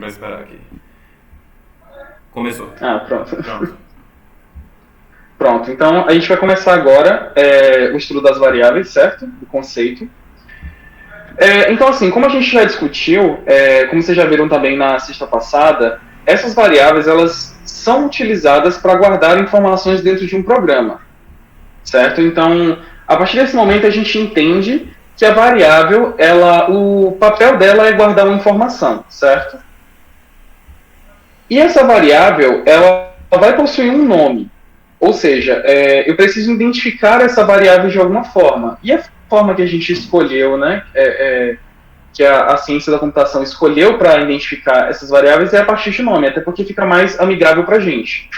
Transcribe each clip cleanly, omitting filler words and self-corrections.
pra esperar aqui. Começou. Pronto. Pronto. Pronto, então a gente vai começar agora o estudo das variáveis, certo? Do conceito. Então, assim, como a gente já discutiu, como vocês já viram também na sexta passada, essas variáveis elas são utilizadas para guardar informações dentro de um programa, certo? Então, a partir desse momento a gente entende que a variável, o papel dela é guardar uma informação, certo? E essa variável, ela vai possuir um nome. Ou seja, eu preciso identificar essa variável de alguma forma. E a forma que a gente escolheu, né, que a ciência da computação escolheu para identificar essas variáveis é a partir de nome, até porque fica mais amigável para a gente.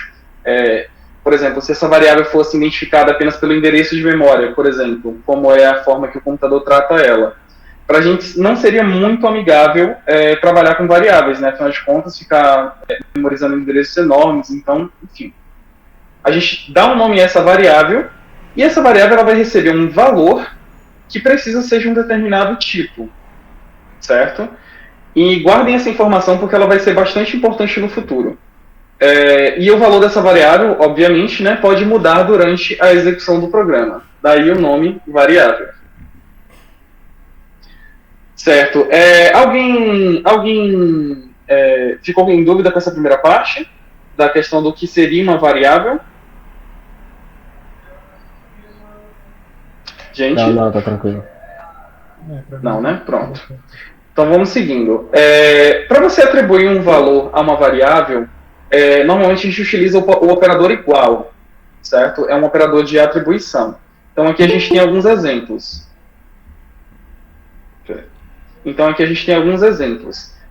Por exemplo, se essa variável fosse identificada apenas pelo endereço de memória, por exemplo, como é a forma que o computador trata ela, para a gente não seria muito amigável trabalhar com variáveis, né? Afinal de contas, ficar memorizando endereços enormes, então, enfim. A gente dá um nome a essa variável, e essa variável ela vai receber um valor que precisa ser de um determinado tipo, certo? E guardem essa informação porque ela vai ser bastante importante no futuro. E o valor dessa variável, obviamente, né, pode mudar durante a execução do programa. Daí o nome variável. Certo. Alguém ficou em dúvida com essa primeira parte? Da questão do que seria uma variável? Gente? Não, tá tranquilo. Não, né? Pronto. Então vamos seguindo. Para você atribuir um valor a uma variável, normalmente a gente utiliza o operador igual, certo? É um operador de atribuição. Então aqui a gente tem alguns exemplos.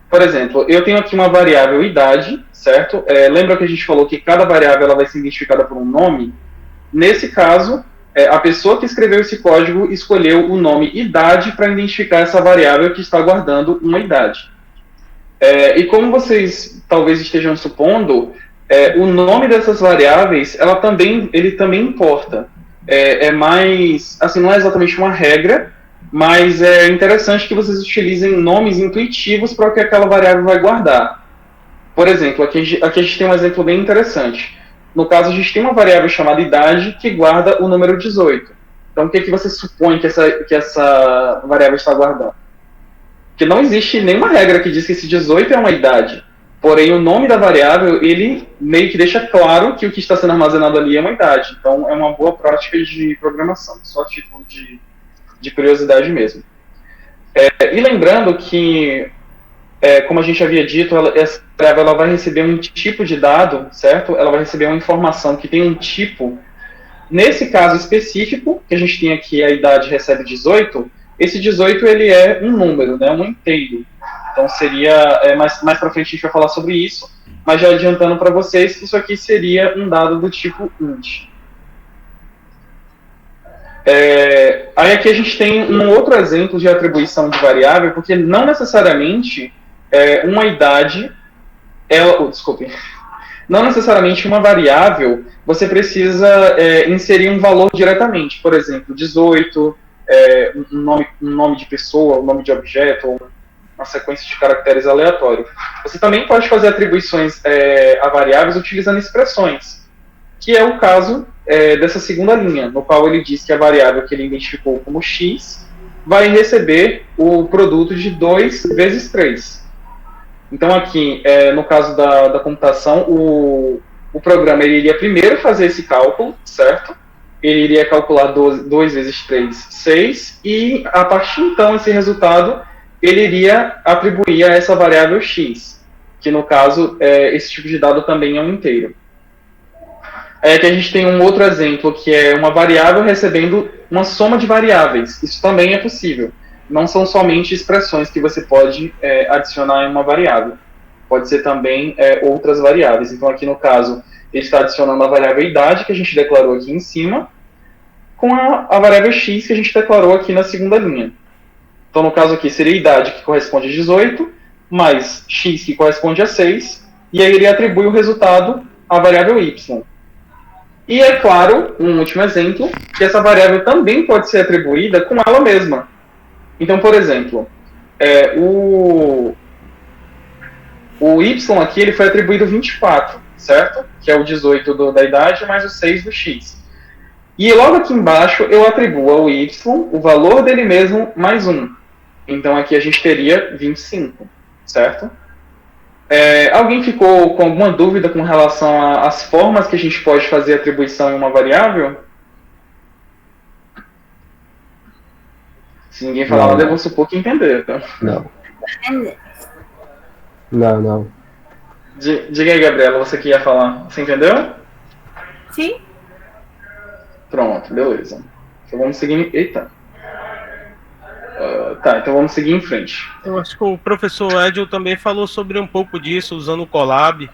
Por exemplo, eu tenho aqui uma variável idade, certo? Lembra que a gente falou que cada variável ela vai ser identificada por um nome? Nesse caso, a pessoa que escreveu esse código escolheu o nome idade para identificar essa variável que está guardando uma idade. E como vocês talvez estejam supondo, o nome dessas variáveis ele também importa. Mais, assim, não é exatamente uma regra, mas é interessante que vocês utilizem nomes intuitivos para o que aquela variável vai guardar. Por exemplo, aqui a gente tem um exemplo bem interessante. No caso, a gente tem uma variável chamada idade que guarda o número 18. Então, o que você supõe que essa variável está guardando? Porque não existe nenhuma regra que diz que esse 18 é uma idade. Porém, o nome da variável, ele meio que deixa claro que o que está sendo armazenado ali é uma idade. Então, é uma boa prática de programação, só a título de curiosidade mesmo. E lembrando que, como a gente havia dito, essa variável ela vai receber um tipo de dado, certo? Ela vai receber uma informação que tem um tipo. Nesse caso específico, que a gente tem aqui, a idade recebe 18, esse 18 ele é um número, né? Um inteiro. Então seria, mais para frente a gente vai falar sobre isso, mas já adiantando para vocês, isso aqui seria um dado do tipo int. Aí aqui a gente tem um outro exemplo de atribuição de variável, porque não necessariamente uma idade, não necessariamente uma variável, você precisa inserir um valor diretamente. Por exemplo, 18, um nome de pessoa, um nome de objeto, ou uma sequência de caracteres aleatório. Você também pode fazer atribuições a variáveis utilizando expressões, que é o caso dessa segunda linha, no qual ele diz que a variável que ele identificou como x vai receber o produto de 2 vezes 3. Então aqui, no caso da computação, o programa ele iria primeiro fazer esse cálculo, certo? Ele iria calcular 2 vezes 3, 6, e a partir então esse resultado ele iria atribuir a essa variável x, que no caso esse tipo de dado também é um inteiro. Que a gente tem um outro exemplo, que é uma variável recebendo uma soma de variáveis. Isso também é possível. Não são somente expressões que você pode adicionar em uma variável. Pode ser também outras variáveis. Então, aqui no caso, ele está adicionando a variável idade, que a gente declarou aqui em cima, com a variável x, que a gente declarou aqui na segunda linha. Então, no caso aqui, seria idade, que corresponde a 18, mais x, que corresponde a 6, e aí ele atribui o resultado à variável y. E é claro, um último exemplo, que essa variável também pode ser atribuída com ela mesma. Então, por exemplo, O y aqui ele foi atribuído 24, certo? Que é o 18 da idade mais o 6 do x. E logo aqui embaixo eu atribuo ao y o valor dele mesmo mais 1. Então aqui a gente teria 25, certo? Alguém ficou com alguma dúvida com relação às formas que a gente pode fazer atribuição em uma variável? Se ninguém falar nada, eu vou supor que entender. Tá? Não. Diga aí, Gabriela, você que ia falar. Você entendeu? Sim. Pronto, beleza. Então vamos seguir. Eita. Tá, então vamos seguir em frente. Eu acho que o professor Edil também falou sobre um pouco disso, usando o Colab,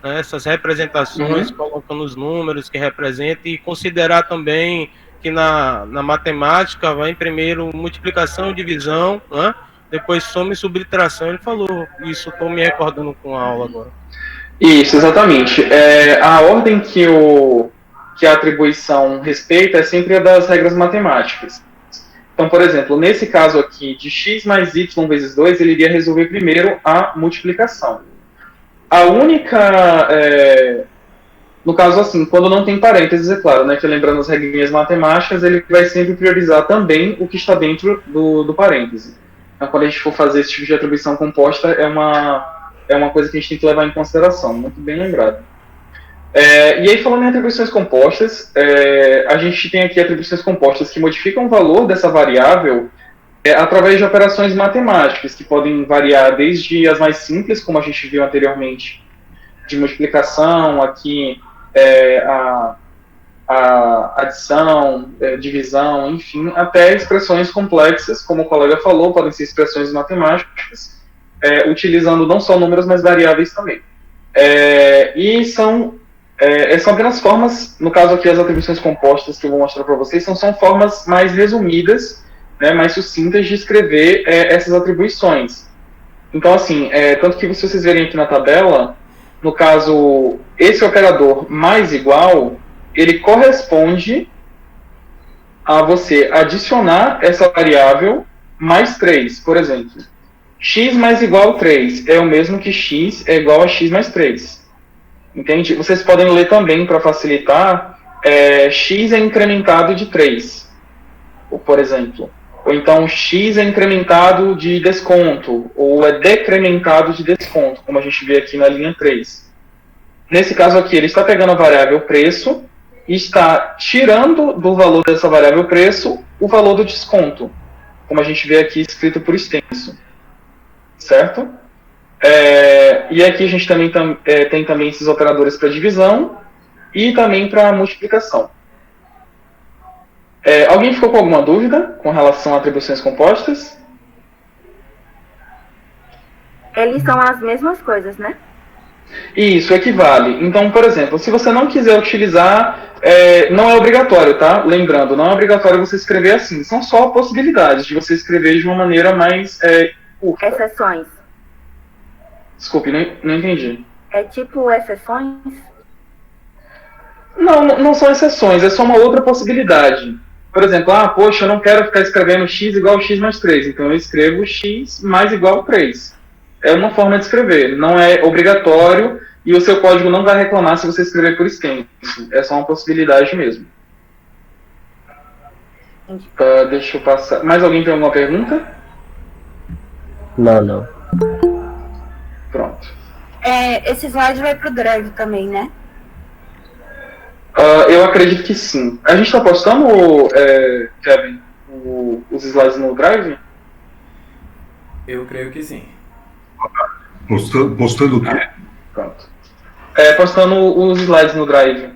né, essas representações, colocando os números que representa e considerar também que na matemática vai em primeiro multiplicação e divisão, né, depois soma e subtração. Ele falou isso, estou me recordando com a aula agora. Isso, exatamente. A ordem que a atribuição respeita é sempre a das regras matemáticas. Então, por exemplo, nesse caso aqui de x mais y vezes 2, ele iria resolver primeiro a multiplicação. A única... no caso assim, quando não tem parênteses, é claro, né, que lembrando as regrinhas matemáticas, ele vai sempre priorizar também o que está dentro do parêntese. Então, quando a gente for fazer esse tipo de atribuição composta, é uma coisa que a gente tem que levar em consideração, muito bem lembrado. E aí, falando em atribuições compostas, a gente tem aqui atribuições compostas que modificam o valor dessa variável através de operações matemáticas, que podem variar desde as mais simples, como a gente viu anteriormente, de multiplicação, aqui a adição, divisão, enfim, até expressões complexas, como o colega falou, podem ser expressões matemáticas, utilizando não só números, mas variáveis também. E são apenas formas, no caso aqui as atribuições compostas que eu vou mostrar para vocês, são formas mais resumidas, né, mais sucintas de escrever essas atribuições. Então, assim, tanto que se vocês verem aqui na tabela, no caso, esse operador mais igual, ele corresponde a você adicionar essa variável mais 3, por exemplo. X mais igual a 3 é o mesmo que x é igual a x mais 3. Entende? Vocês podem ler também, para facilitar, x é incrementado de 3, por exemplo. Ou então x é incrementado de desconto, ou é decrementado de desconto, como a gente vê aqui na linha 3. Nesse caso aqui, ele está pegando a variável preço e está tirando do valor dessa variável preço o valor do desconto, como a gente vê aqui escrito por extenso. Certo? E aqui a gente também tem também esses operadores para divisão e também para multiplicação. Alguém ficou com alguma dúvida com relação a atribuições compostas? Eles são as mesmas coisas, né? Isso, equivale. Então, por exemplo, se você não quiser utilizar, não é obrigatório, tá? Lembrando, não é obrigatório você escrever assim. São só possibilidades de você escrever de uma maneira mais curta. Exceções. Desculpe, não entendi. É tipo exceções? Não são exceções, é só uma outra possibilidade. Por exemplo, poxa, eu não quero ficar escrevendo x igual a x mais 3, então eu escrevo x mais igual a 3. É uma forma de escrever, não é obrigatório e o seu código não vai reclamar se você escrever por extenso. É só uma possibilidade mesmo. Deixa eu passar. Mais alguém tem alguma pergunta? Não. Pronto. Esse slide vai pro Drive também, né? Eu acredito que sim. A gente está postando, Kevin, os slides no Drive? Eu creio que sim. Postando o quê? Pronto. Postando os slides no Drive.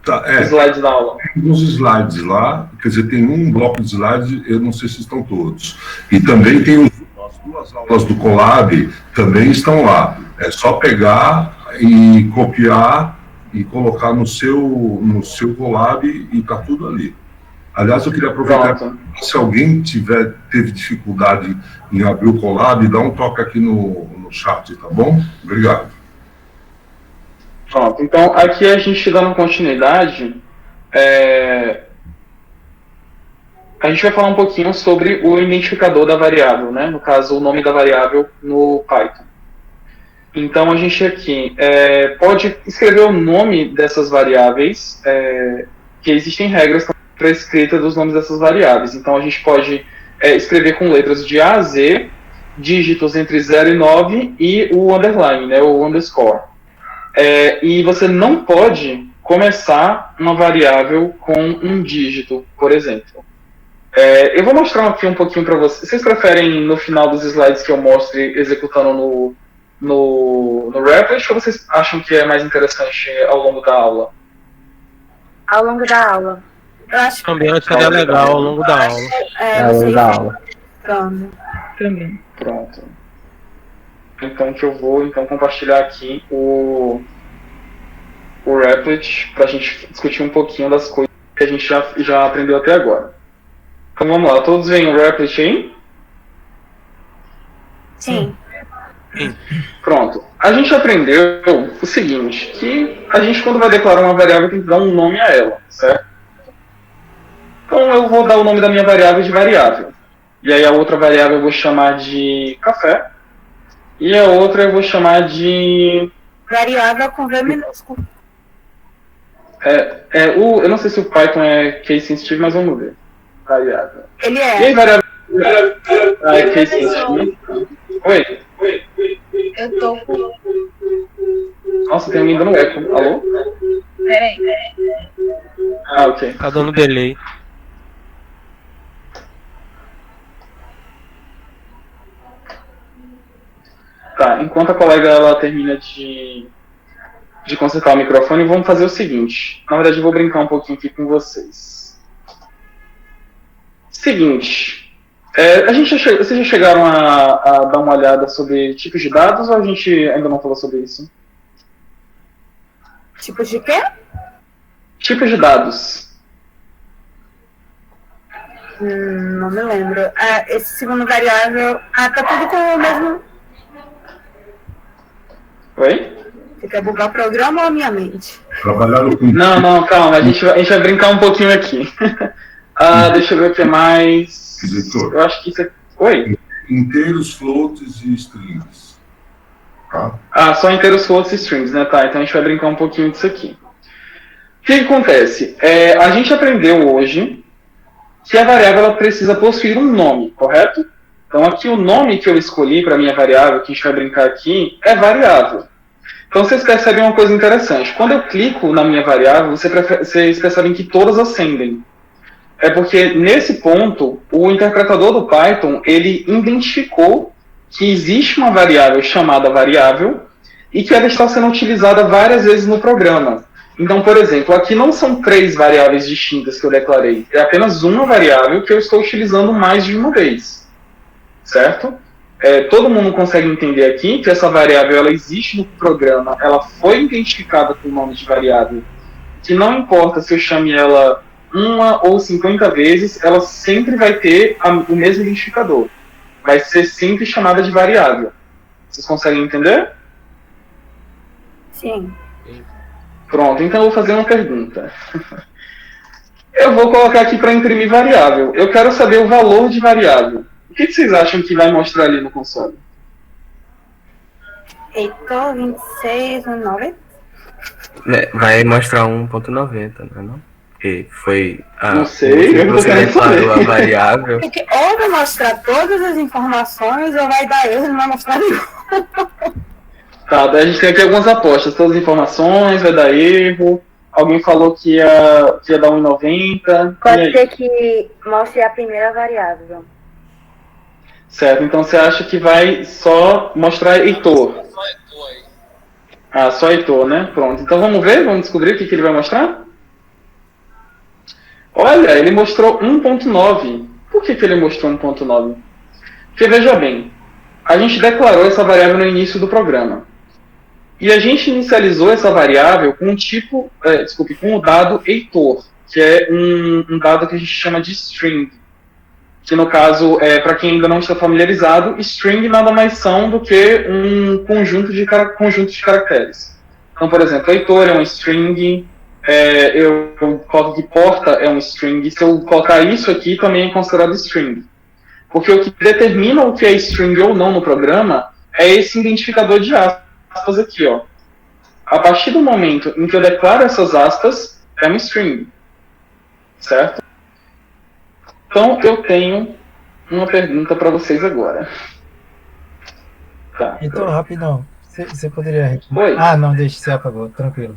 Tá, os slides da aula. Tem uns slides lá, quer dizer, tem um bloco de slides, eu não sei se estão todos. E também tem as duas aulas do Colab, também estão lá. É só pegar e copiar e colocar no seu Colab e tá tudo ali. Aliás, eu queria aproveitar, se alguém teve dificuldade em abrir o Colab, dá um toque aqui no chat, tá bom? Obrigado. Pronto, então aqui a gente dando continuidade, a gente vai falar um pouquinho sobre o identificador da variável, né? No caso, o nome da variável no Python. Então a gente aqui pode escrever o nome dessas variáveis, que existem regras para a escrita dos nomes dessas variáveis. Então a gente pode escrever com letras de A a Z, dígitos entre 0 e 9 e o underline, né, o underscore. E você não pode começar uma variável com um dígito, por exemplo. Eu vou mostrar aqui um pouquinho para vocês. Vocês preferem no final dos slides que eu mostre executando no Replit, ou vocês acham que é mais interessante ao longo da aula? Ao longo da aula. Eu acho que Também seria legal ao longo da aula. Ao longo da aula. Também. Pronto. Então que eu vou compartilhar aqui o Replit para a gente discutir um pouquinho das coisas que a gente já aprendeu até agora. Então vamos lá, todos veem o Replit aí? Sim. Pronto. A gente aprendeu o seguinte, que a gente quando vai declarar uma variável tem que dar um nome a ela, certo? Então eu vou dar o nome da minha variável de variável. E aí a outra variável eu vou chamar de café. E a outra eu vou chamar de... Variável com V minúsculo. Eu não sei se o Python é case sensitive, mas vamos ver. Variável. Ele E aí, é. variável... é case sensitive. Oi. Eu tô com. Nossa, tem alguém dando eco. Alô? Peraí. Ok. Tá dando delay. Tá, enquanto a colega ela termina de consertar o microfone, vamos fazer o seguinte. Na verdade, eu vou brincar um pouquinho aqui com vocês. Seguinte. Vocês já chegaram a dar uma olhada sobre tipos de dados ou a gente ainda não falou sobre isso? Tipos de quê? Tipos de dados. Não me lembro. Esse segundo variável. Tá tudo com o mesmo. Oi? Você quer bugar o programa ou a minha mente? Trabalharam com Não, calma. A gente vai brincar um pouquinho aqui. Deixa eu ver o que mais. Editor. Eu acho que isso é... Oi? inteiros, floats e strings. Tá? Só inteiros, floats e strings, né? Tá, então a gente vai brincar um pouquinho disso aqui. O que acontece? A gente aprendeu hoje que a variável ela precisa possuir um nome, correto? Então aqui o nome que eu escolhi para a minha variável, que a gente vai brincar aqui, é variável. Então vocês percebem uma coisa interessante. Quando eu clico na minha variável, vocês percebem que todas acendem. É porque, nesse ponto, o interpretador do Python, ele identificou que existe uma variável chamada variável e que ela está sendo utilizada várias vezes no programa. Então, por exemplo, aqui não são 3 variáveis distintas que eu declarei, é apenas uma variável que eu estou utilizando mais de uma vez. Certo? Todo mundo consegue entender aqui que essa variável ela existe no programa, ela foi identificada com o nome de variável, que não importa se eu chame ela 1 ou 50 vezes, ela sempre vai ter o mesmo identificador. Vai ser sempre chamada de variável. Vocês conseguem entender? Sim. Pronto, então eu vou fazer uma pergunta. Eu vou colocar aqui para imprimir variável. Eu quero saber o valor de variável. O que vocês acham que vai mostrar ali no console? Heitor, 26, 9. Vai mostrar 1.90, não? Que foi Não sei, eu não você quero saber. declarou a variável. Porque ou vai mostrar todas as informações, ou vai dar erro e não vai mostrar nenhum. Tá, daí a gente tem aqui algumas apostas. Todas as informações, vai dar erro. Alguém falou que ia dar 1,90. Pode ser que mostre a primeira variável. Certo, então você acha que vai só mostrar Heitor? Só Heitor, né? Pronto, então vamos ver, vamos descobrir o que ele vai mostrar? Olha, ele mostrou 1.9. Por que ele mostrou 1.9? Porque veja bem, a gente declarou essa variável no início do programa. E a gente inicializou essa variável com com o dado Heitor, que é um dado que a gente chama de string. Que no caso, para quem ainda não está familiarizado, string nada mais são do que um conjunto de caracteres. Então, por exemplo, Heitor é um string, eu coloco que porta é um string, se eu colocar isso aqui também é considerado string. Porque o que determina o que é string ou não no programa é esse identificador de aspas. aspas aqui, ó. A partir do momento em que eu declaro essas aspas, é uma string, certo? Então, eu tenho uma pergunta para vocês agora. Tá. Então, rapidão. Você poderia... Oi. Ah, não, deixa, você apagou, tranquilo.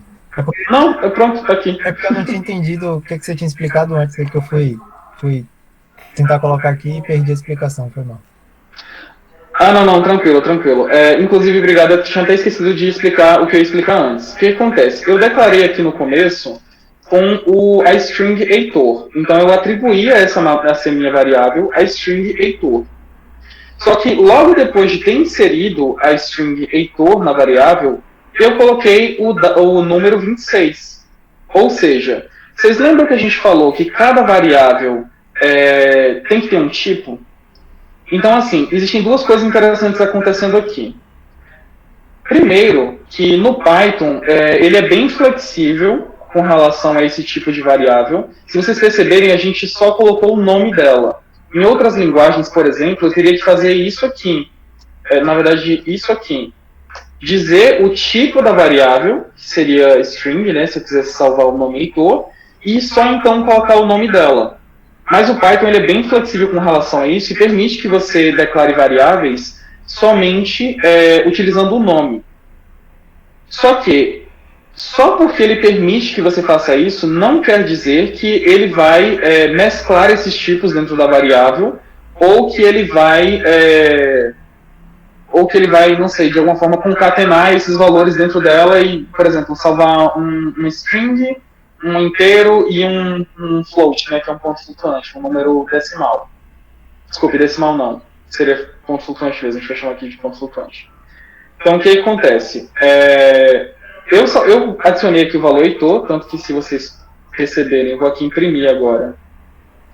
Não, pronto, tá aqui. É porque eu não tinha entendido o que você tinha explicado antes, aí que eu fui tentar colocar aqui e perdi a explicação, foi mal. Ah, não, tranquilo. Inclusive, obrigado, eu tinha até esquecido de explicar o que eu ia explicar antes. O que acontece? Eu declarei aqui no começo com a string Heitor. Então, eu atribuí a essa minha variável a string Heitor. Só que, logo depois de ter inserido a string Heitor na variável, eu coloquei o número 26. Ou seja, vocês lembram que a gente falou que cada variável tem que ter um tipo? Então, assim, existem duas coisas interessantes acontecendo aqui. Primeiro, que no Python, ele é bem flexível com relação a esse tipo de variável. Se vocês perceberem, a gente só colocou o nome dela. Em outras linguagens, por exemplo, eu teria que fazer isso aqui. Na verdade, isso aqui. Dizer o tipo da variável, que seria string, né, se eu quisesse salvar o nome Heitor, e só então colocar o nome dela. Mas o Python ele é bem flexível com relação a isso e permite que você declare variáveis somente utilizando o nome. Só que, só porque ele permite que você faça isso, não quer dizer que ele vai mesclar esses tipos dentro da variável, ou que ele vai, não sei, de alguma forma concatenar esses valores dentro dela e, por exemplo, salvar um string, um inteiro e um float, né, que é um ponto flutuante, um número decimal. Desculpe, decimal não. Seria ponto flutuante mesmo, a gente vai chamar aqui de ponto flutuante. Então, o que acontece? Eu adicionei aqui o valor Heitor, tanto que se vocês perceberem, eu vou aqui imprimir agora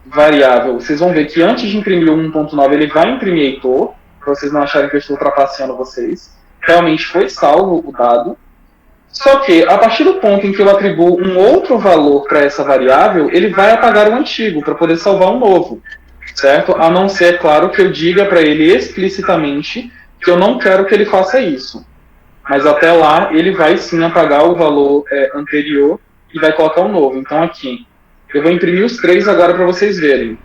variável. Vocês vão ver que antes de imprimir o 1.9, ele vai imprimir Heitor, para vocês não acharem que eu estou trapaceando vocês. Realmente foi salvo o dado. Só que, a partir do ponto em que eu atribuo um outro valor para essa variável, ele vai apagar o antigo para poder salvar um novo, certo? A não ser, claro, que eu diga para ele explicitamente que eu não quero que ele faça isso. Mas até lá, ele vai sim apagar o valor anterior e vai colocar um novo. Então aqui, eu vou imprimir os três agora para vocês verem.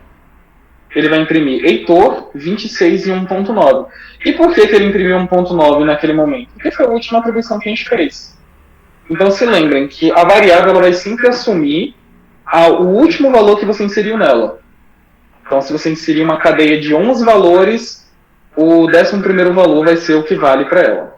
Ele vai imprimir Heitor, 26 e 1.9. E por que ele imprimiu 1.9 naquele momento? Porque foi a última atribuição que a gente fez. Então se lembrem que a variável ela vai sempre assumir o último valor que você inseriu nela. Então se você inserir uma cadeia de 11 valores, o 11º valor vai ser o que vale para ela.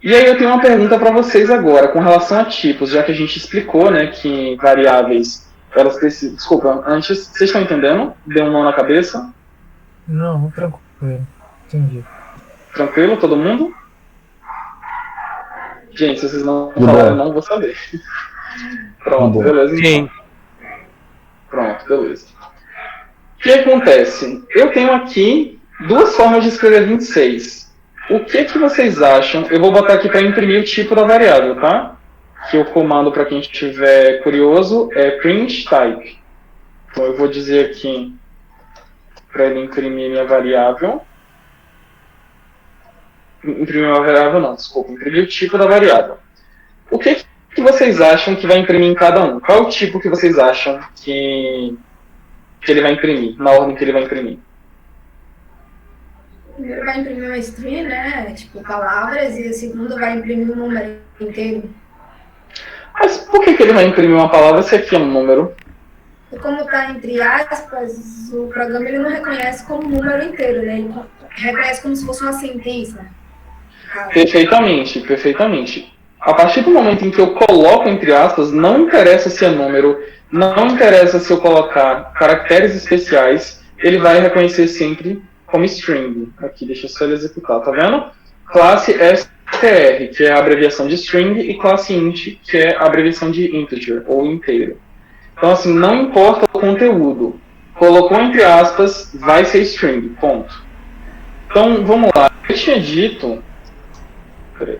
E aí eu tenho uma pergunta para vocês agora, com relação a tipos, já que a gente explicou, né, que variáveis, elas precisam... Desculpa, antes, vocês estão entendendo? Deu um nó na cabeça? Não, tranquilo. Entendi. Tranquilo, todo mundo? Gente, se vocês não falarem, eu não vou saber. Pronto, beleza. Então. Sim. Pronto, beleza. O que acontece? Eu tenho aqui duas formas de escrever 26. O que vocês acham? Eu vou botar aqui para imprimir o tipo da variável, tá? Que o comando, para quem estiver curioso, é print type. Então eu vou dizer aqui para ele imprimir minha variável. Imprimir uma variável não, desculpa. Imprimir o tipo da variável. O que vocês acham que vai imprimir em cada um? Qual é o tipo que vocês acham que ele vai imprimir, na ordem que ele vai imprimir? Primeiro vai imprimir uma string, né? Tipo, palavras, e a segunda vai imprimir um número inteiro. Mas por que ele vai imprimir uma palavra se aqui é um número? E como está entre aspas, o programa ele não reconhece como número inteiro, né? Ele reconhece como se fosse uma sentença. Perfeitamente, perfeitamente. A partir do momento em que eu coloco entre aspas, não interessa se é número, não interessa se eu colocar caracteres especiais, ele vai reconhecer sempre como string. Aqui, deixa eu só ele executar, tá vendo? Classe str, que é a abreviação de string, e classe int, que é a abreviação de integer, ou inteiro. Então, assim, não importa o conteúdo. Colocou entre aspas, vai ser string, ponto. Então, vamos lá. Eu tinha dito...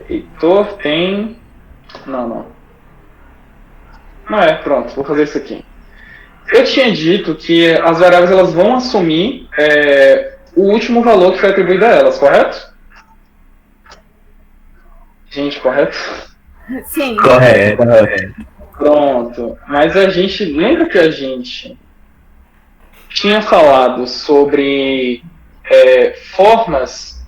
Heitor tem... Não é, pronto, vou fazer isso aqui. Eu tinha dito que as variáveis elas vão assumir o último valor que foi atribuído a elas, correto? Gente, correto? Sim. Correto. Pronto. Mas a gente, lembra que a gente tinha falado sobre formas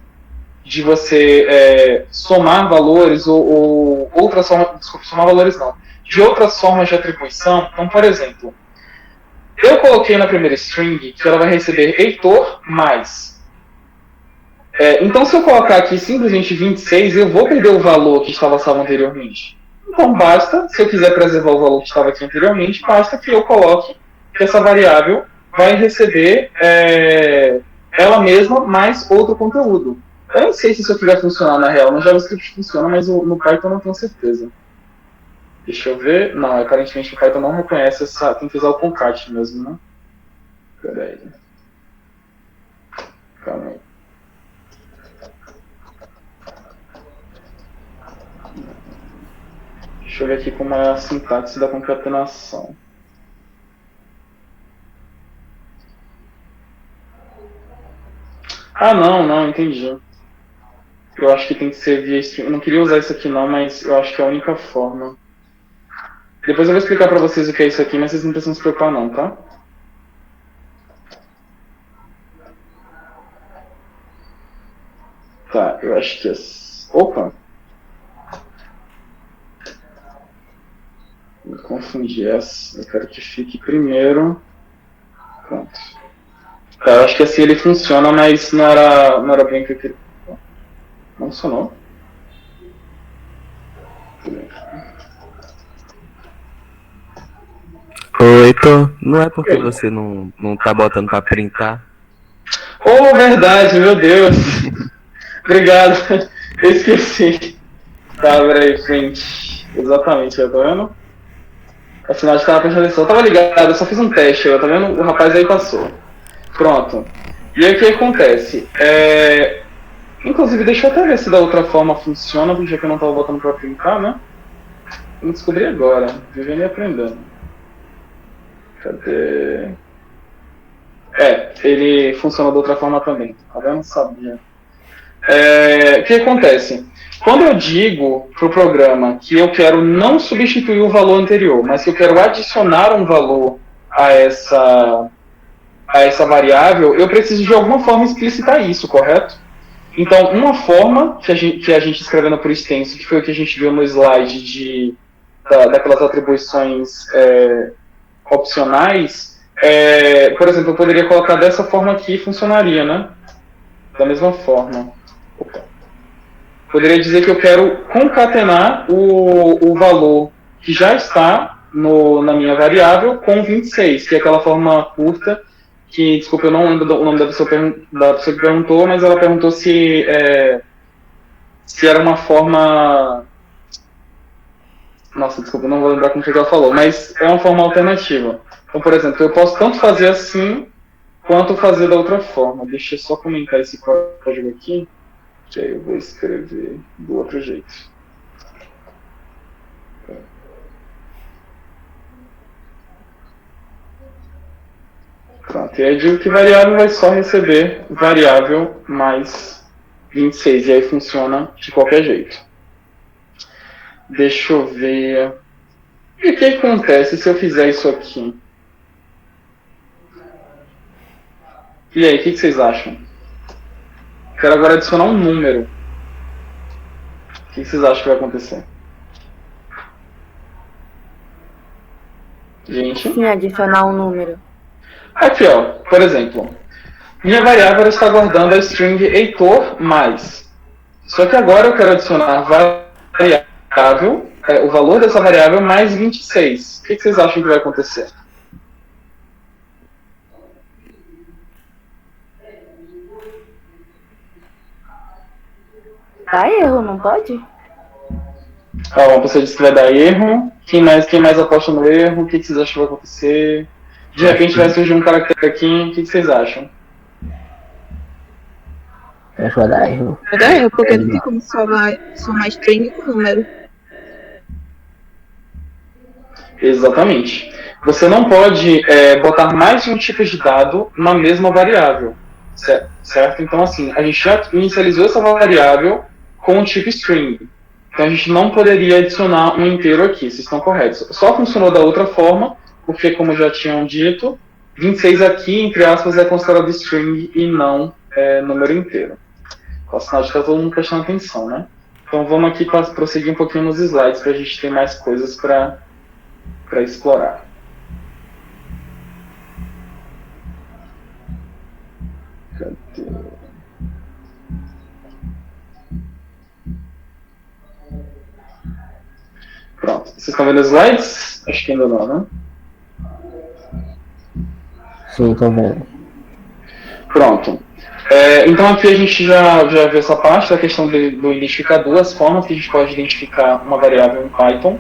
de você somar valores ou outras formas, desculpa, somar valores não, de outras formas de atribuição. Então, por exemplo, eu coloquei na primeira string que ela vai receber Heitor mais. Então, se eu colocar aqui simplesmente 26, eu vou perder o valor que estava salvo anteriormente. Então, basta, se eu quiser preservar o valor que estava aqui anteriormente, basta que eu coloque que essa variável vai receber ela mesma mais outro conteúdo. Eu não sei se isso aqui vai funcionar na real. No JavaScript funciona, mas no Python eu não tenho certeza. Deixa eu ver. Não, aparentemente o Python não reconhece essa. Tem que usar o concat mesmo, né? Pera aí. Calma aí. Deixa eu ver aqui como é a sintaxe da concatenação. Ah, não, entendi. Eu acho que tem que ser via string. Eu não queria usar isso aqui não, mas eu acho que é a única forma. Depois eu vou explicar pra vocês o que é isso aqui, mas vocês não precisam se preocupar não, tá? Tá, eu acho que é... Opa! Eu confundi essa. Eu quero que fique primeiro. Pronto. Tá, eu acho que assim ele funciona, mas não era bem o que eu queria. Não funcionou. Oi, Heitor, não é porque você não tá botando pra printar? Oh, verdade, meu Deus. Obrigado. Eu esqueci. Tá, peraí, frente. Exatamente, tá vendo? Afinal, eu tava prestando atenção. Eu tava ligado, eu só fiz um teste, tá vendo? O rapaz aí passou. Pronto. E aí o que acontece? Inclusive, deixa eu até ver se da outra forma funciona, já que eu não tava botando pra printar, né? Vamos descobrir agora. Vivendo e aprendendo. Cadê? Ele funciona de outra forma também. Tá vendo? Sabia. O que acontece? Quando eu digo para o programa que eu quero não substituir o valor anterior, mas que eu quero adicionar um valor a essa variável, eu preciso de alguma forma explicitar isso, correto? Então, uma forma que a gente escrevendo por extenso, que foi o que a gente viu no slide daquelas atribuições opcionais, por exemplo, eu poderia colocar dessa forma aqui e funcionaria, né? Da mesma forma. Opa. Poderia dizer que eu quero concatenar o valor que já está na minha variável com 26, que é aquela forma curta que, desculpa, eu não lembro o nome da pessoa que perguntou, mas ela perguntou se era uma forma... Nossa, desculpa, eu não vou lembrar como que ela falou, mas é uma forma alternativa. Então, por exemplo, eu posso tanto fazer assim, quanto fazer da outra forma. Deixa eu só comentar esse código aqui, que aí eu vou escrever do outro jeito. Pronto, e aí eu digo que variável vai só receber variável mais 26, e aí funciona de qualquer jeito. Deixa eu ver... E o que acontece se eu fizer isso aqui? E aí, o que vocês acham? Quero agora adicionar um número. O que vocês acham que vai acontecer? Gente? Sim, adicionar um número. Aqui, ó, por exemplo, minha variável está guardando a string Heitor mais. Só que agora eu quero adicionar variável, o valor dessa variável mais 26. O que vocês acham que vai acontecer? Dá erro, não pode? Uma pessoa disse que vai dar erro. Quem mais aposta no erro? O que vocês acham que vai acontecer? De repente vai surgir um caractere aqui. O que vocês acham? Acho que vai dar erro. Vai dar erro, porque não tem como somar string com número. Exatamente. Você não pode botar mais de um tipo de dado na mesma variável. Certo? Então, assim, a gente já inicializou essa variável com o tipo string. Então a gente não poderia adicionar um inteiro aqui, vocês estão corretos. Só funcionou da outra forma, porque como já tinham dito, 26 aqui, entre aspas, é considerado string e não número inteiro. O sinal de que está todo mundo prestando atenção, né? Então vamos aqui prosseguir um pouquinho nos slides para a gente ter mais coisas para explorar. Cadê? Pronto. Vocês estão vendo os slides? Acho que ainda não, né? Sim, tô vendo. Pronto. Então aqui a gente já viu essa parte da questão do identificador, as formas que a gente pode identificar uma variável em Python.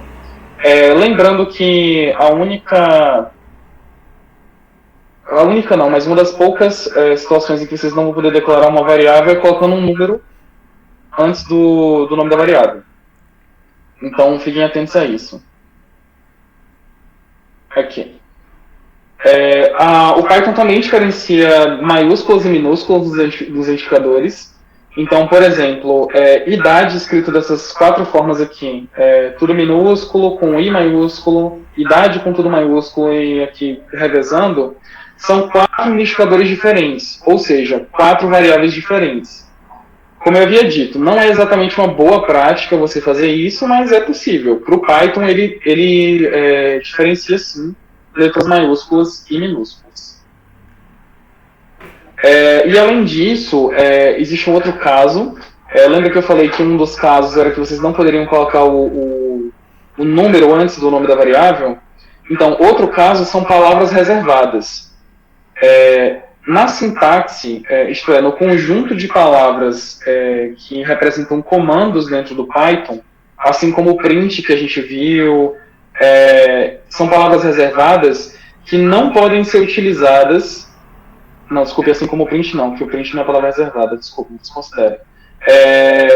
Lembrando que a única não, mas uma das poucas situações em que vocês não vão poder declarar uma variável é colocando um número antes do nome da variável. Então fiquem atentos a isso. Aqui. O Python também diferencia maiúsculos e minúsculos dos identificadores. Então, por exemplo, idade escrito dessas 4 formas aqui, tudo minúsculo com I maiúsculo, idade com tudo maiúsculo e aqui revezando, são 4 identificadores diferentes, ou seja, 4 variáveis diferentes. Como eu havia dito, não é exatamente uma boa prática você fazer isso, mas é possível. Para o Python, ele diferencia sim letras maiúsculas e minúsculas. E além disso, existe um outro caso. Lembra que eu falei que um dos casos era que vocês não poderiam colocar o número antes do nome da variável? Então, outro caso são palavras reservadas. Na sintaxe, isto é, no conjunto de palavras que representam comandos dentro do Python, assim como o print que a gente viu, são palavras reservadas que não podem ser utilizadas. Não, desculpe, assim como o print não, que o print não é palavra reservada, desculpe, desconsidere.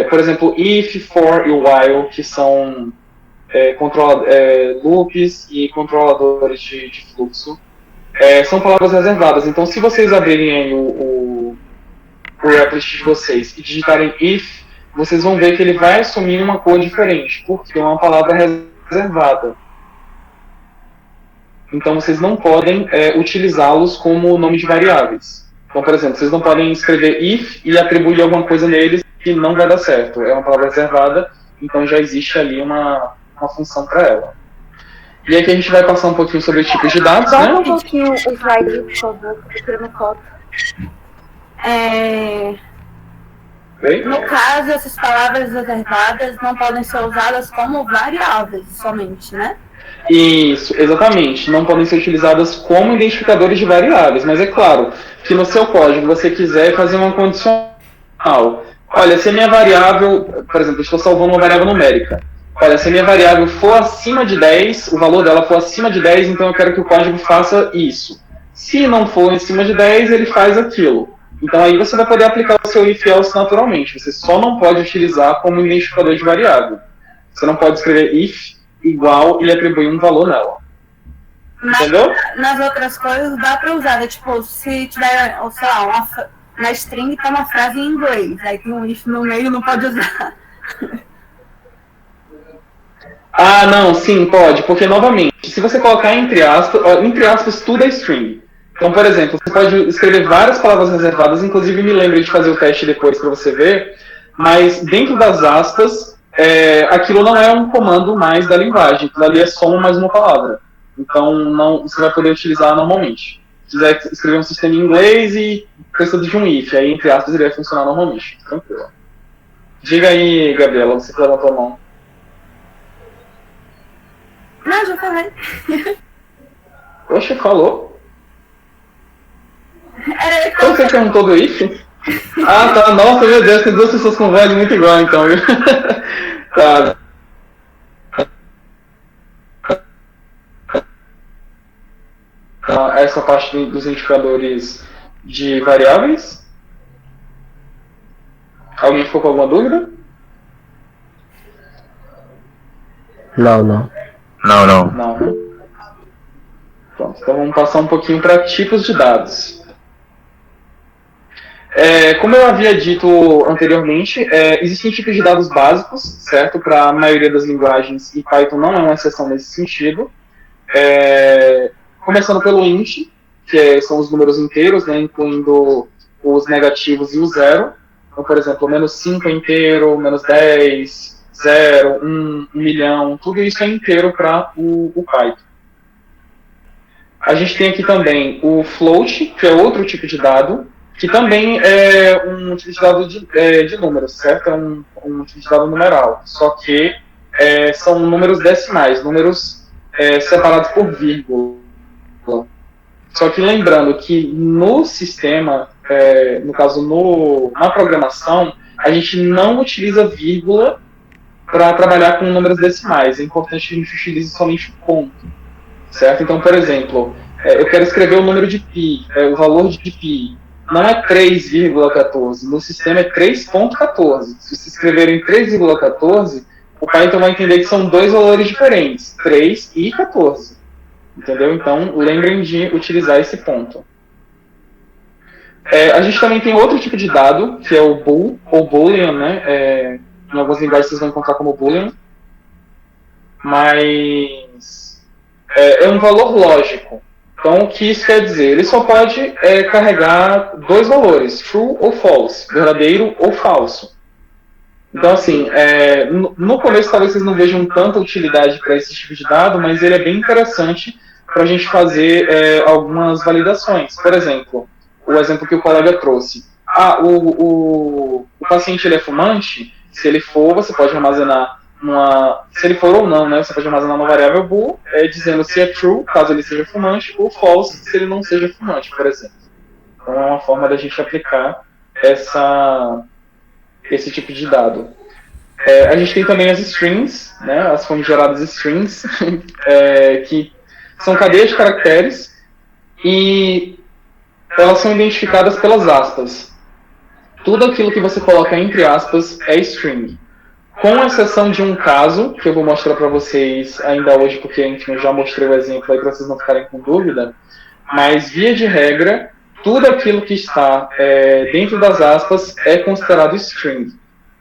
Por exemplo, if, for e while, que são loops e controladores de fluxo, são palavras reservadas. Então, se vocês abrirem aí o Replit de vocês e digitarem if, vocês vão ver que ele vai assumir uma cor diferente, porque é uma palavra reservada. Então, vocês não podem utilizá-los como nome de variáveis. Então, por exemplo, vocês não podem escrever if e atribuir alguma coisa neles que não vai dar certo. É uma palavra reservada, então já existe ali uma função para ela. E aqui a gente vai passar um pouquinho sobre tipos de dados, né? Volta um pouquinho o slide, por favor, procurando foto. No caso, essas palavras reservadas não podem ser usadas como variáveis somente, né? Isso, exatamente. Não podem ser utilizadas como identificadores de variáveis, mas é claro que no seu código você quiser fazer uma condicional. Olha, se a minha variável, por exemplo, eu estou salvando uma variável numérica. Olha, se a minha variável for acima de 10, o valor dela for acima de 10, então eu quero que o código faça isso. Se não for acima de 10, ele faz aquilo. Então aí você vai poder aplicar o seu if else naturalmente. Você só não pode utilizar como identificador de variável. Você não pode escrever if igual e atribuir um valor nela. Entendeu? Nas outras coisas dá pra usar, né? Tipo, se tiver, sei lá, na string tá uma frase em inglês, aí tem um if no meio, não pode usar. Ah, não, sim, pode, porque novamente, se você colocar entre aspas, tudo é string. Então, por exemplo, você pode escrever várias palavras reservadas, inclusive me lembre de fazer o teste depois para você ver, mas dentro das aspas, aquilo não é um comando mais da linguagem, aquilo ali é só mais uma palavra. Então, não, você vai poder utilizar normalmente. Se quiser escrever um sistema em inglês e precisa de um if, aí entre aspas ele vai funcionar normalmente, tranquilo. Diga aí, Gabriela, você que levantou a mão. Não, já falei. Poxa, falou? Era Então você perguntou do if? Ah, tá. Nossa, meu Deus, tem duas pessoas com voz muito igual, então. Tá. Essa parte dos indicadores de variáveis. Alguém ficou com alguma dúvida? Não. Não. Pronto, então vamos passar um pouquinho para tipos de dados. Como eu havia dito anteriormente, existem tipos de dados básicos, certo? Para a maioria das linguagens, e Python não é uma exceção nesse sentido. Começando pelo int, que são os números inteiros, né, incluindo os negativos e o zero. Então, por exemplo, -5 é inteiro, -10, 0, 1 milhão, tudo isso é inteiro para o Python. A gente tem aqui também o float, que é outro tipo de dado, que também é um tipo de dado de números, certo? É um tipo de dado numeral, só que são números decimais, números separados por vírgula. Só que lembrando que no sistema, no caso na programação, a gente não utiliza vírgula para trabalhar com números decimais. É importante que a gente utilize somente o ponto, certo? Então, por exemplo, eu quero escrever o número de π, o valor de π. Não é 3,14, no sistema é 3,14. Se vocês escreverem 3,14, o Python vai entender que são dois valores diferentes, 3 e 14. Entendeu? Então, lembrem de utilizar esse ponto. A gente também tem outro tipo de dado, que é o bool, ou boolean, né? Em algumas linguagens vocês vão encontrar como boolean. Mas é um valor lógico. Então, o que isso quer dizer? Ele só pode carregar dois valores, true ou false, verdadeiro ou falso. Então, assim, no começo talvez vocês não vejam tanta utilidade para esse tipo de dado, mas ele é bem interessante para a gente fazer algumas validações. Por exemplo, o exemplo que o colega trouxe. O paciente ele é fumante? Se ele for, você pode armazenar se ele for ou não, né, você pode armazenar uma variável bool, dizendo se é true, caso ele seja fumante, ou false, se ele não seja fumante, por exemplo. Então é uma forma da gente aplicar esse tipo de dado. A gente tem também as strings, né, as famigeradas strings, que são cadeias de caracteres, e elas são identificadas pelas aspas. Tudo aquilo que você coloca entre aspas é string. Com exceção de um caso, que eu vou mostrar para vocês ainda hoje, porque eu já mostrei o exemplo aí para vocês não ficarem com dúvida, mas via de regra, tudo aquilo que está dentro das aspas é considerado string.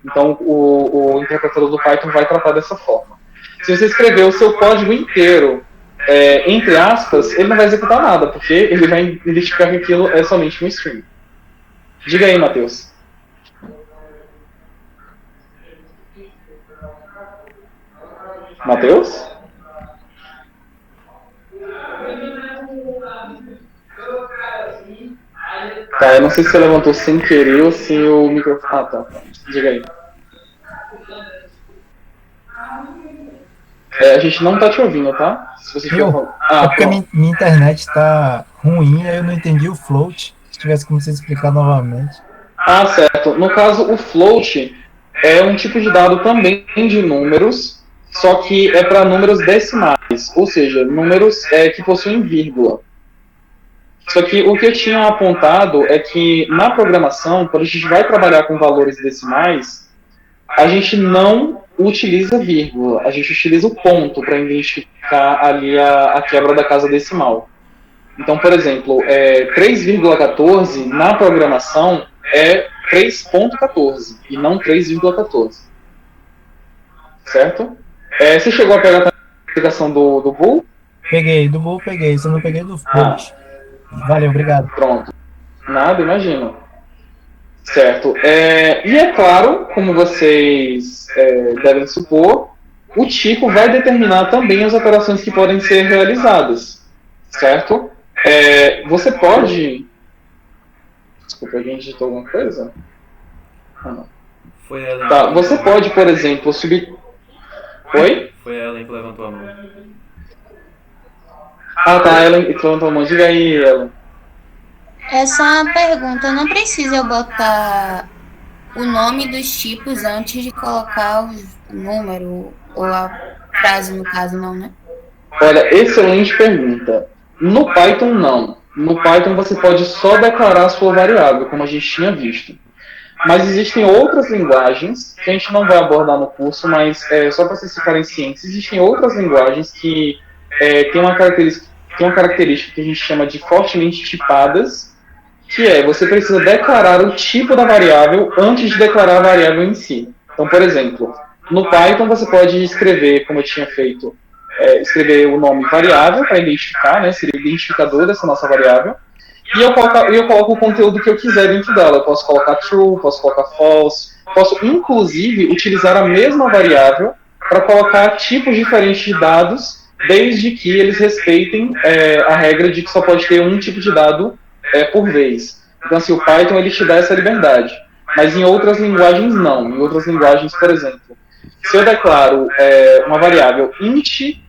Então, o interpretador do Python vai tratar dessa forma. Se você escrever o seu código inteiro entre aspas, ele não vai executar nada, porque ele vai identificar que aquilo é somente um string. Diga aí, Matheus. Matheus? Tá, eu não sei se você levantou sem querer ou se o microfone... Ah, tá. Diga aí. A gente não tá te ouvindo, tá? Se você tiver... É porque minha internet tá ruim, aí eu não entendi o float. Se tivesse como você explicar novamente. Ah, certo. No caso, o float é um tipo de dado também de números, só que é para números decimais, ou seja, números que possuem vírgula. Só que o que eu tinha apontado é que na programação, quando a gente vai trabalhar com valores decimais, a gente não utiliza vírgula, a gente utiliza o ponto para identificar ali a quebra da casa decimal. Então, por exemplo, 3,14 na programação é 3,14 e não 3,14. Certo? Você chegou a pegar a explicação do bool? Peguei, do bool peguei, só não peguei do float. Valeu, obrigado. Pronto. Nada, imagino. Certo. E é claro, como vocês devem supor, o tipo vai determinar também as operações que podem ser realizadas. Certo? Você pode... Desculpa, alguém digitou alguma coisa? Não. Foi ela. Tá, você pode, por exemplo, subir... Oi? Foi ela que levantou a mão. Ah, tá, Ellen levantou a mão. Diga aí, Ellen. Essa pergunta, não precisa eu botar o nome dos tipos antes de colocar o número ou a frase, no caso, não, né? Olha, excelente pergunta. No Python, não. No Python, você pode só declarar a sua variável, como a gente tinha visto. Mas existem outras linguagens, que a gente não vai abordar no curso, mas só para vocês ficarem cientes, existem outras linguagens que têm uma característica que a gente chama de fortemente tipadas, que é, você precisa declarar o tipo da variável antes de declarar a variável em si. Então, por exemplo, no Python você pode escrever, como eu tinha feito, escrever o nome variável para identificar, né, seria o identificador dessa nossa variável, e eu coloco o conteúdo que eu quiser dentro dela. Eu posso colocar true, posso colocar false, posso inclusive utilizar a mesma variável para colocar tipos diferentes de dados, desde que eles respeitem a regra de que só pode ter um tipo de dado por vez. Então, assim, o Python ele te dá essa liberdade, mas em outras linguagens não. Em outras linguagens, por exemplo, se eu declaro uma variável int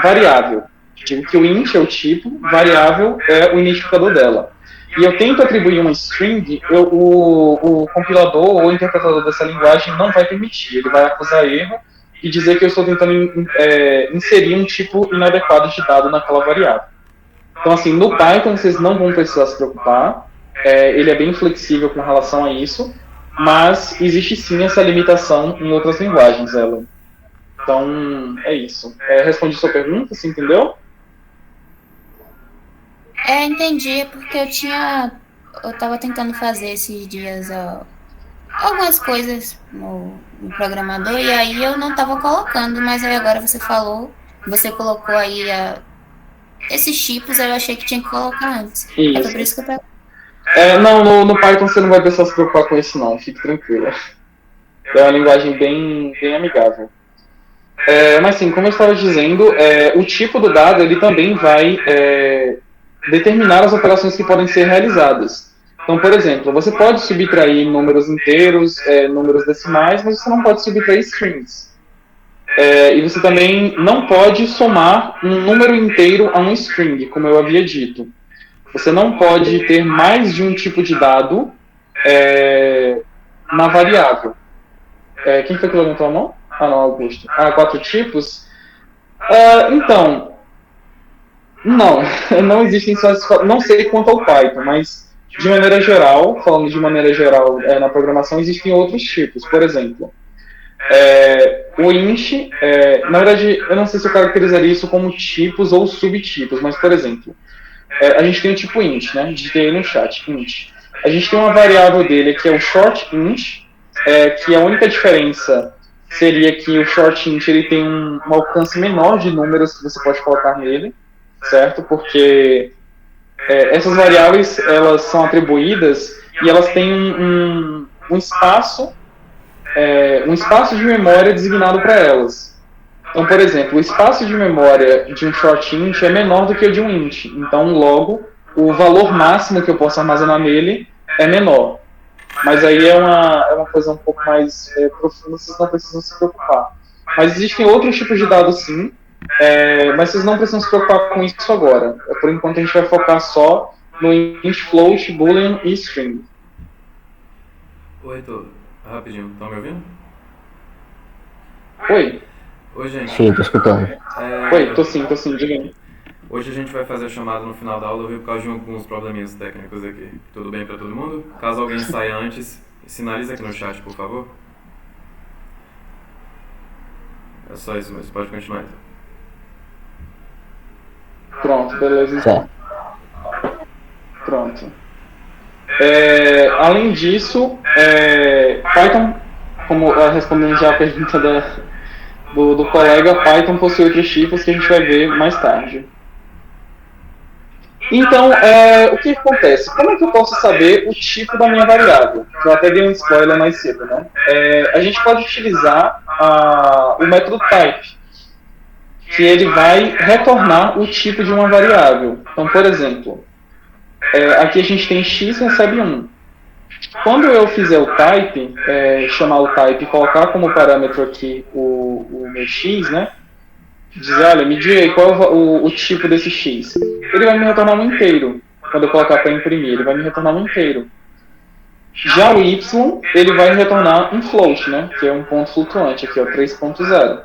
variável, digo que o int é o tipo, variável é o identificador dela, e eu tento atribuir uma string, o compilador ou o interpretador dessa linguagem não vai permitir, ele vai acusar erro e dizer que eu estou tentando inserir um tipo inadequado de dado naquela variável. Então, assim, no Python vocês não vão precisar se preocupar, ele é bem flexível com relação a isso, mas existe sim essa limitação em outras linguagens, Ellen. Então, é isso. Respondi sua pergunta, você entendeu? Entendi, porque eu tava tentando fazer esses dias algumas coisas no programador, e aí eu não tava colocando, mas aí agora você colocou aí esses tipos, aí eu achei que tinha que colocar antes. Isso. Por isso que eu pergunto. Não, no Python você não vai precisar se preocupar com isso não, fique tranquila. É uma linguagem bem amigável. Mas sim, como eu estava dizendo, o tipo do dado ele também vai determinar as operações que podem ser realizadas. Então, por exemplo, você pode subtrair números inteiros, números decimais, mas você não pode subtrair strings. E você também não pode somar um número inteiro a um string, como eu havia dito. Você não pode ter mais de um tipo de dado na variável. Quem foi que levantou a mão? Não, Augusto. 4 tipos? Então, não existem só... Não sei quanto ao Python, mas de maneira geral, falando de maneira geral na programação, existem outros tipos. Por exemplo, o int, na verdade, eu não sei se eu caracterizaria isso como tipos ou subtipos, mas, por exemplo, a gente tem o tipo int, né? Digitei no chat, int. A gente tem uma variável dele que é o short int, que a única diferença seria que o short int ele tem um alcance menor de números que você pode colocar nele, certo? Porque essas variáveis elas são atribuídas e elas têm um espaço de memória designado para elas. Então, por exemplo, o espaço de memória de um short int é menor do que o de um int. Então, logo, o valor máximo que eu posso armazenar nele é menor. Mas aí é uma coisa um pouco mais profunda, vocês não precisam se preocupar. Mas existem outros tipos de dados, sim, mas vocês não precisam se preocupar com isso agora. Por enquanto, a gente vai focar só no int, float, boolean e string. Oi, Heitor. Rapidinho, estão me ouvindo? Oi. Oi, gente. Sim, tô escutando. Oi, tô sim, diga aí. Hoje a gente vai fazer a chamada no final da aula, viu, por causa de alguns probleminhas técnicos aqui. Tudo bem para todo mundo? Caso alguém saia antes, sinaliza aqui no chat, por favor. É só isso mesmo, pode continuar então. Pronto, beleza. Então. Pronto. Além disso, Python, como respondendo já a pergunta do colega, Python possui outros tipos que a gente vai ver mais tarde. Então, o que acontece? Como é que eu posso saber o tipo da minha variável? Eu até dei um spoiler mais cedo, né? A gente pode utilizar o método type, que ele vai retornar o tipo de uma variável. Então, por exemplo, aqui a gente tem x recebe 1. Quando eu fizer o type, chamar o type e colocar como parâmetro aqui o meu x, né? Dizer, olha, me diga aí qual é o tipo desse x. Ele vai me retornar um inteiro. Quando eu colocar para imprimir, ele vai me retornar um inteiro. Já o y, ele vai me retornar um float, né? Que é um ponto flutuante, aqui é o 3.0.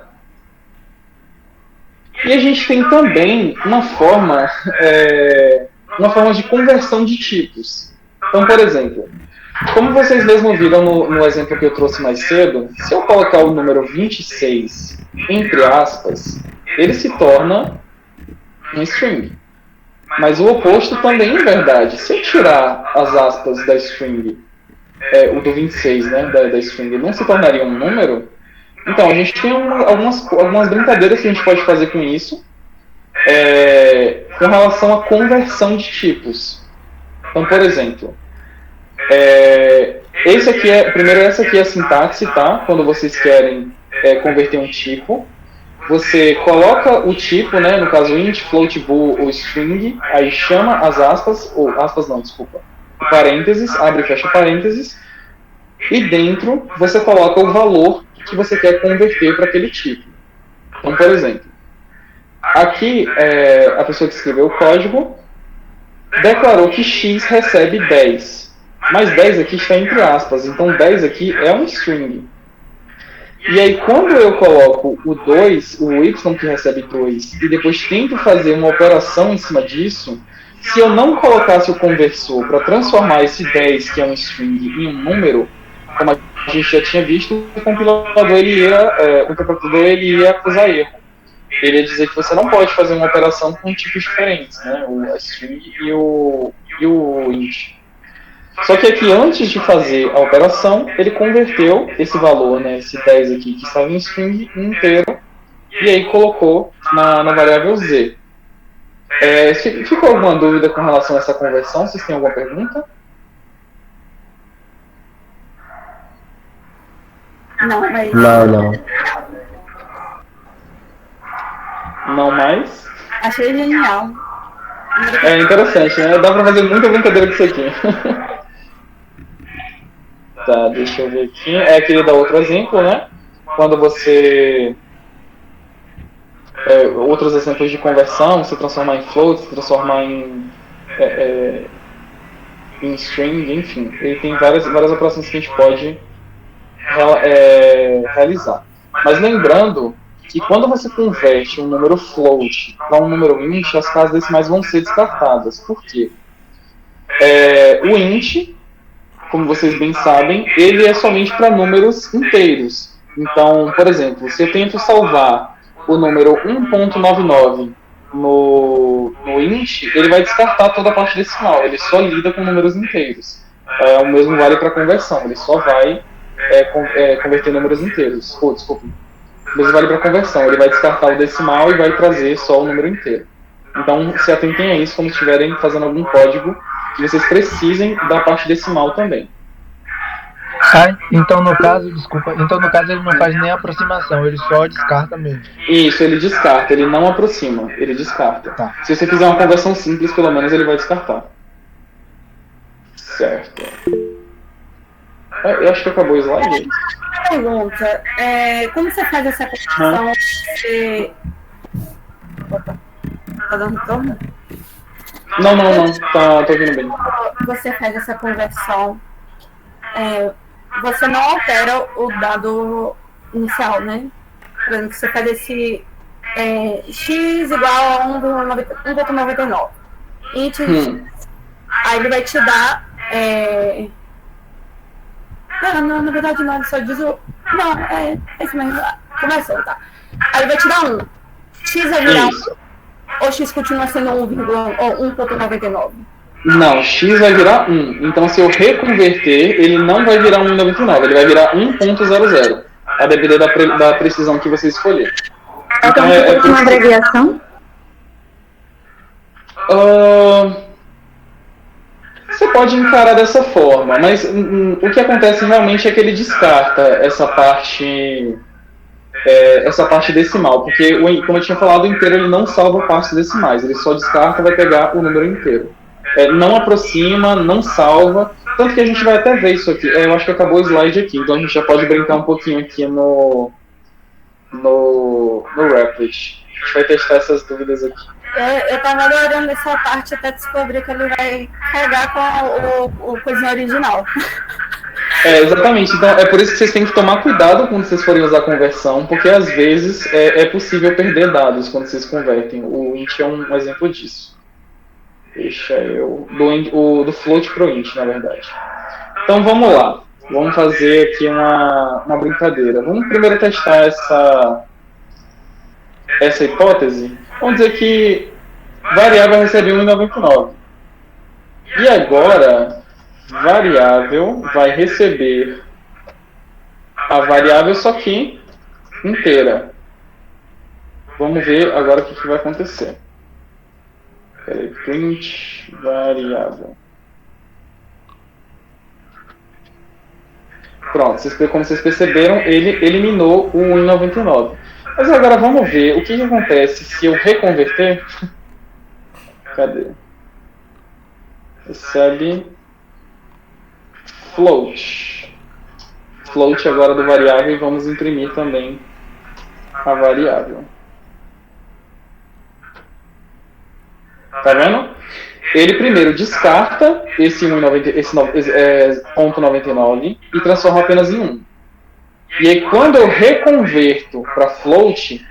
E a gente tem também uma forma de conversão de tipos. Então, por exemplo, como vocês mesmos viram no exemplo que eu trouxe mais cedo, se eu colocar o número 26 entre aspas, ele se torna um string. Mas o oposto também é verdade. Se eu tirar as aspas da string, o do 26, né, da string, não se tornaria um número? Então, a gente tem algumas brincadeiras que a gente pode fazer com isso, com relação à conversão de tipos. Então, por exemplo, essa aqui é a sintaxe, tá? Quando vocês querem converter um tipo, você coloca o tipo, né, no caso int, float, bool ou string, aí chama as aspas, ou aspas não, desculpa, parênteses, abre e fecha parênteses, e dentro você coloca o valor que você quer converter para aquele tipo. Então, por exemplo, aqui a pessoa que escreveu o código declarou que x recebe 10, mas 10 aqui está entre aspas, então 10 aqui é um string. E aí, quando eu coloco o 2, o y que recebe 2, e depois tento fazer uma operação em cima disso, se eu não colocasse o conversor para transformar esse 10, que é um string, em um número, como a gente já tinha visto, o compilador ele ia acusar erro. Ele ia dizer que você não pode fazer uma operação com tipos diferentes, né? A string e o int. Só que aqui, antes de fazer a operação, ele converteu esse valor, né, esse 10 aqui, que estava em string, inteiro, e aí colocou na variável z. Ficou alguma dúvida com relação a essa conversão? Vocês têm alguma pergunta? Não, mas... Não. Não mais? Achei genial. É interessante, né? Dá pra fazer muita brincadeira com isso aqui. Tá, deixa eu ver aqui. Aquele dá outro exemplo, né? Quando você... outros exemplos de conversão, se transformar em float, se transformar em string, enfim. Ele tem várias operações que a gente pode realizar. Mas lembrando que quando você converte um número float para um número int, as casas decimais vão ser descartadas. Por quê? O int, como vocês bem sabem, ele é somente para números inteiros. Então, por exemplo, se eu tento salvar o número 1.99 no int, ele vai descartar toda a parte decimal, ele só lida com números inteiros. O mesmo vale para conversão, ele só vai converter números inteiros. Desculpa. O mesmo vale para conversão, ele vai descartar o decimal e vai trazer só o número inteiro. Então, se atentem a isso quando estiverem fazendo algum código que vocês precisem da parte decimal também. Então no caso ele não faz nem aproximação, ele só descarta mesmo. Isso, ele descarta, ele não aproxima, ele descarta. Tá. Se você fizer uma conversão simples, pelo menos ele vai descartar. Certo. Eu acho que acabou o slide. Pergunta, como você faz essa conversão? Você... Tá dando retorno? Não, tô ouvindo bem. Você faz essa conversão, você não altera o dado inicial, né? Por exemplo, você faz esse x igual a 1,99. Int x. Aí ele vai te dar... Não, na verdade não, ele só diz o... Não, é isso mesmo. Começou, tá? Aí ele vai te dar 1. X vai virar 1. Ou x continua sendo 1,99? Não, x vai virar 1. Então, se eu reconverter, ele não vai virar 1,99. Ele vai virar 1.00. A depender da precisão que você escolher. Então, é uma abreviação? Você pode encarar dessa forma, mas o que acontece realmente é que ele descarta essa parte decimal, porque, como eu tinha falado, o inteiro ele não salva partes decimais, ele só descarta, vai pegar o número inteiro. Não aproxima, não salva, tanto que a gente vai até ver isso aqui. Eu acho que acabou o slide aqui, então a gente já pode brincar um pouquinho aqui no Replit. A gente vai testar essas dúvidas aqui. Eu tava olhando essa parte até descobrir que ele vai carregar com o coisinho original. Exatamente. Então, é por isso que vocês têm que tomar cuidado quando vocês forem usar conversão, porque às vezes é possível perder dados quando vocês convertem. O int é um exemplo disso. Deixa eu... Do float pro int, na verdade. Então, vamos lá. Vamos fazer aqui uma brincadeira. Vamos primeiro testar essa hipótese. Vamos dizer que variável recebe 1,99. E agora, variável vai receber a variável só que inteira. Vamos ver agora o que vai acontecer. Peraí, print variável. Pronto, como vocês perceberam, ele eliminou o 1,99. Mas agora vamos ver o que acontece se eu reconverter. Cadê? Recebe float. Float agora do variável e vamos imprimir também a variável. Tá vendo? Ele primeiro descarta esse 0,99 e transforma apenas em 1. E aí quando eu reconverto para float,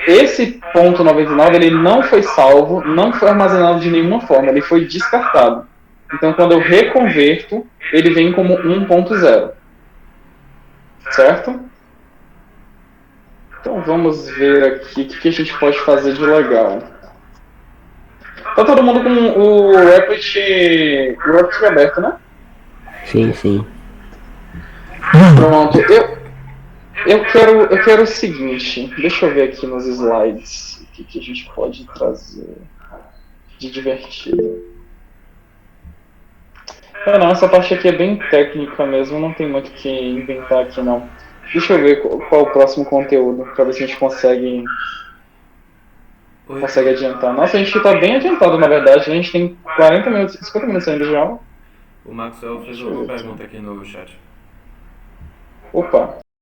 esse 0,99 ele não foi salvo, não foi armazenado de nenhuma forma, ele foi descartado. Então quando eu reconverto, ele vem como 1,0. Certo? Então vamos ver aqui o que a gente pode fazer de legal. Tá todo mundo com o Replit aberto, né? Sim, sim. Pronto. Eu quero o seguinte. Deixa eu ver aqui nos slides o que a gente pode trazer de divertido. Não, essa parte aqui é bem técnica mesmo, não tem muito o que inventar aqui não. Deixa eu ver qual o próximo conteúdo, pra ver se a gente consegue adiantar. Nossa, a gente tá bem adiantado, na verdade. A gente tem 40 minutos, 50 minutos ainda de aula. O Maxwell fez uma pergunta aqui no chat. Opa.